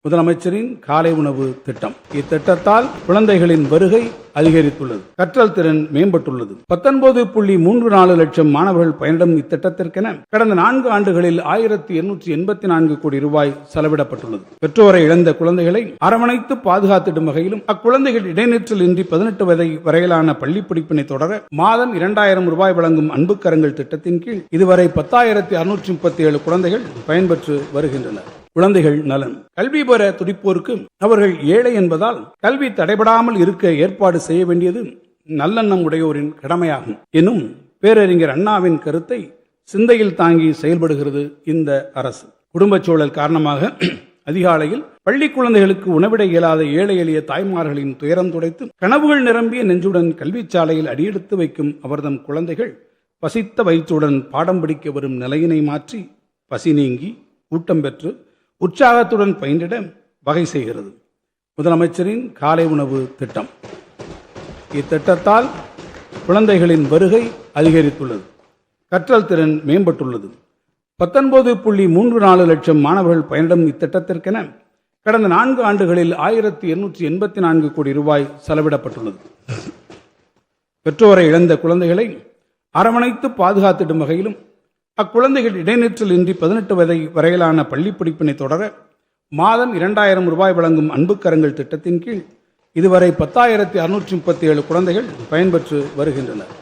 முதலமைச்சரின் காலை உணவு திட்டம். இத்திட்டத்தால் குழந்தைகளின் வருகை அதிகரித்துள்ளது, கற்றல் திறன் மேம்பட்டுள்ளது. 19.34 லட்சம் மாணவர்கள் பயனிடும் இத்திட்டத்திற்கென கடந்த 4 ஆண்டுகளில் 1884 கோடி ரூபாய் செலவிடப்பட்டுள்ளது. பெற்றோரை இழந்த குழந்தைகளை அரவணைத்து பாதுகாத்திடும் வகையிலும் அக்குழந்தைகள் இடைநிற்றல் இன்றி 18 வயது வரையிலான பள்ளி படிப்பினை தொடர மாதம் 2000 ரூபாய் வழங்கும் அன்புக்கரங்கள் திட்டத்தின் கீழ் இதுவரை 10,637 குழந்தைகள் பயன்பெற்று வருகின்றனர். குழந்தைகள் நலன். கல்வி பெற துடிப்போருக்கு அவர்கள் ஏழை என்பதால் கல்வி தடைபடாமல் இருக்க ஏற்பாடு செய்ய வேண்டியது நல்லெண்ணம் உடையோரின் கடமையாகும் எனும் பேரறிஞர் அண்ணாவின் கருத்தை சிந்தையில் தாங்கி செயல்படுகிறது இந்த அரசு. குடும்ப சூழல் காரணமாக அதிகாலையில் பள்ளி குழந்தைகளுக்கு உணவிட இயலாத ஏழை எளிய தாய்மார்களின் துயரம் துடைத்து கனவுகள் நிரம்பிய நெஞ்சுடன் கல்விச்சாலையில் அடியெடுத்து வைக்கும் அவர்தம் குழந்தைகள் பசித்த வயிற்றுடன் பாடம் படிக்க வரும் நிலையினை மாற்றி பசி நீங்கி ஊட்டம் பெற்று உற்சாகத்துடன் பயின்றிட வகை செய்கிறது முதலமைச்சரின் காலை உணவு திட்டம். இத்திட்டத்தால் குழந்தைகளின் வருகை அதிகரித்துள்ளது, கற்றல் திறன் மேம்பட்டுள்ளது. 19.34 லட்சம் மாணவர்கள் பயனிடும் இத்திட்டத்திற்கென கடந்த 4 ஆண்டுகளில் 1884 கோடி ரூபாய் செலவிடப்பட்டுள்ளது. பெற்றோரை இழந்த குழந்தைகளை அரவணைத்து பாதுகாத்திடும் வகையிலும் அக்குழந்தைகள் இடைநிற்றல் இன்றி 18 வயது வரையிலான பள்ளி படிப்பினை தொடர மாதம் 2000 ரூபாய் வழங்கும் அன்புக்கரங்கள் திட்டத்தின் கீழ் இதுவரை 10,637 குழந்தைகள் பயன்பெற்று வருகின்றனர்.